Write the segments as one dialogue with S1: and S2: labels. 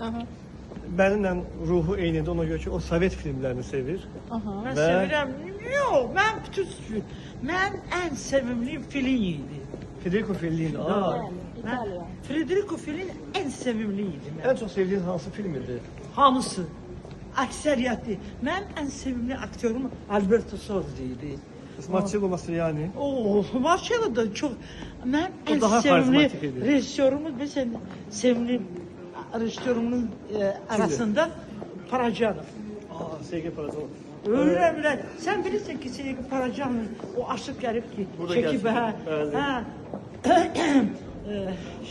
S1: Aha.
S2: Benimle ruhu eynidir, ona göre ki o Sovet filmlerini sevir.
S1: Aha.
S3: Mən
S2: Və-
S3: sevirəm. Yox, mən bütün mən ən sevimli Fellini idi.
S2: Federico Fellini. Aa,
S1: Yani,
S3: Mən
S1: İtalya.
S3: Federico Fellini ən sevimli idi mən.
S2: en çok sevdiğin hansı filmdi?
S3: Hamısı, əksəriyyəti. Mən ən sevimli aktyorum Alberto Sordi idi.
S2: Marcello Mastroianni.
S3: Marcello da çox. Mən
S2: O
S3: ən
S2: daha
S3: sevimli
S2: karizmatik idi.
S3: rejissorumuz, məsələn, sevimli rejissorumun arasında Parajanov.
S2: Aa, Sergey Parajanov.
S3: Öyle. Sen bilirsin ki Sergey Parajanov o aşık gelip ki
S2: Burada
S3: çekip
S2: gelsin.
S3: ha.
S2: Evet.
S3: Ha.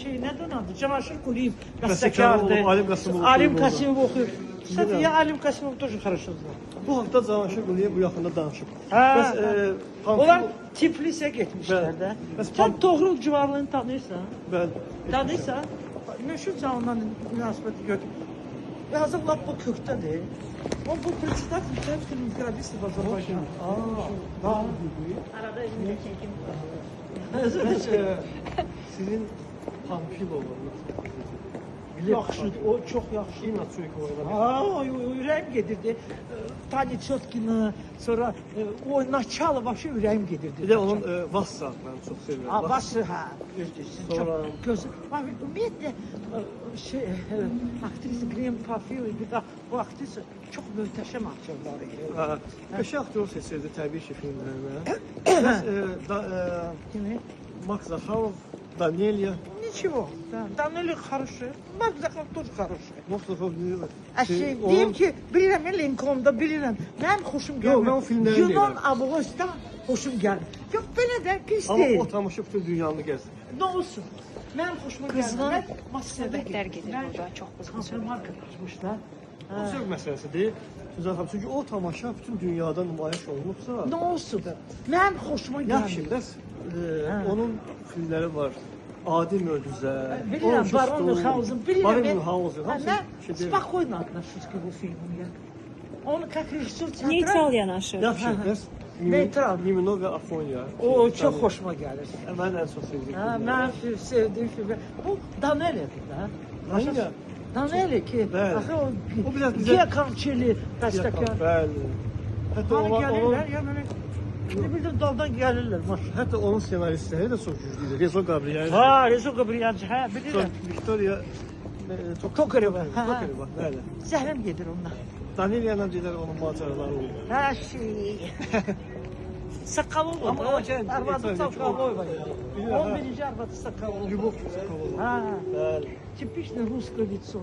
S3: Neden adı? Camaşır Kuliyev
S2: Bəstəkarı olub,
S3: bestekardı.
S2: Alim Qasımov
S3: Alim
S2: oxuyub
S3: Qasımov okuyor. Kısaca ya Alim Qasımov тоже хорошо знал.
S2: Bu hafta Cavanşir Quliyev bu yaxında danışıb.
S3: Ha.
S2: Bəs Pamfil...
S3: Onlar Tiflis'e gitmişler de.
S2: Bəli. Bəs
S3: Sen Toğrul civarlarını tanıyorsan.
S2: Bəli.
S3: Tanıyorsan. Meşhur canlıdan münasebeti gör. Yazık laf bu köktedir. O bu председатель Советского микробиста в Азербайджане. Да.
S1: Arada evimde çekim.
S2: Bəs sizin Pamfil olmanız.
S3: Yaxşıdır, o çox yaxşı.
S2: İmla Çuykova'yla.
S3: Aa, ürəyim gedirdi. Tani Çotkina, sonra o Naçalı başı ürəyim gedirdi.
S2: Bir de onun Vas saatlerini çok seviyorum.
S3: Ha, başı, ha, gözlüsün.
S2: Sonra-
S3: Çok gözü. Bak, ümumiyyətlə, aktrisa Graham Pafil, bir də bu aktrisa çox möhtəşəm aktyorlar idi.
S2: Beşi aktör seçildi tabii ki filmlerine. Bəs
S3: Kimi?
S2: Max Zakharov, Danielya,
S3: Nичего, да. Danilo хороший, Mark Zakharov тоже хороший.
S2: Max Zakharov
S3: Şey, deyim ki, bilirəm, Lincoln'da bilirəm. Mənim xoşum gəlmir.
S2: mən o filmləri
S3: Yunan
S2: deyirəm.
S3: Abogos'dan xoşum gəlmir. Yox, belə də pis
S2: ama
S3: deyil.
S2: o tamaşa bütün dünyanı gezdi.
S3: Ne olsun? Mənim xoşuma gəlmir.
S1: Qızğın
S3: Mən Moskvada
S1: söhbətlər gedir burada, çox qızğın
S3: Konfirmarka açmışlar.
S2: O zövq məsələsidir. Güzel xanım, çünkü o tamaşa bütün dünyada nümayiş olunubsa,
S3: Ne olsun? Mənim xoşuma
S2: yaxşı,
S3: gəlmir.
S2: bəs onun filmləri var. Adi Möcüzə,
S3: Bilirəm, Baron Münchhausen, bilirəm.
S2: Baron Münchhausen, hamısı
S3: Mən
S2: şedevr.
S3: spokojno отношусь к его фильмам. Onu как rejissor teatral...
S1: Neytral yanaşır.
S2: Yaxşı, bəs
S3: Neytral.
S2: Nimino və Afonya.
S3: O çox xoşuma gəlir.
S2: Mən ən çox sevdiyim
S3: Ha,
S2: filmlər.
S3: mən sevdiyim film. Bu Daneli'dir da.
S2: Daneli?
S3: Daneli ki,
S2: Bəli.
S3: axı
S2: O biraz bizə-
S3: Giaconcelli bəstəkar.
S2: Bəli. Hətta
S3: Hani
S2: onun,
S3: gəlirlər, ya belə bir də daldan gəlirlər maşın.
S2: hətta onun senaristləri də çox güclüdür. Rezo Gabriel.
S3: Ha, Rezo Gabriel, hə, bilirəm.
S2: Sonra Victoria
S3: Tokareva, hə.
S2: Tokareva, bəli.
S3: Zəhrəm gedir ondan.
S2: Danielya ilə gedər onun macəraları olur.
S3: Hər şey. Sakalov
S2: Amma gəlin,
S3: arvadı
S2: etiraz et,
S3: Sakalov var.
S2: Bilirəm,
S3: 11-ci arvadı Sakalov.
S2: Любовь Sokolova.
S3: Ha,
S2: Bəli.
S3: tipично rusko лицо.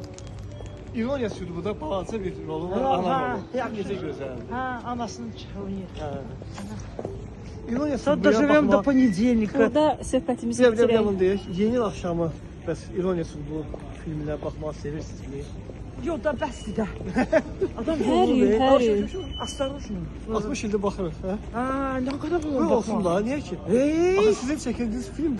S2: İroniya sübuda balaca bir rolu var,
S3: Ha,
S2: ana
S3: ha,
S2: rolu.
S3: yaxşı.
S2: Necə gözəldir.
S3: Ha, anasının çağırıyor.
S2: Hə. İroniya
S3: Sonra
S2: sübuya
S3: dojivem do
S2: baxmaq.
S3: понедельника.
S1: Burada söhbətimizi
S2: Sevdəm
S1: bitirək.
S2: yanım deyək. Yeni il axşamı bəs İroniya sübuğu filmlərə baxmağı sevirsinizmi?
S3: Yok da bəsdir də. Adam
S1: Hər
S3: yolu
S1: il,
S3: ver.
S1: hər il.
S3: Осторожно.
S2: 60 ildir baxırıq, hə?
S3: Ha, ne kadar
S2: Qoy olsun da, niyə ki?
S3: Ey!
S2: Axı sizin çəkildiyiniz film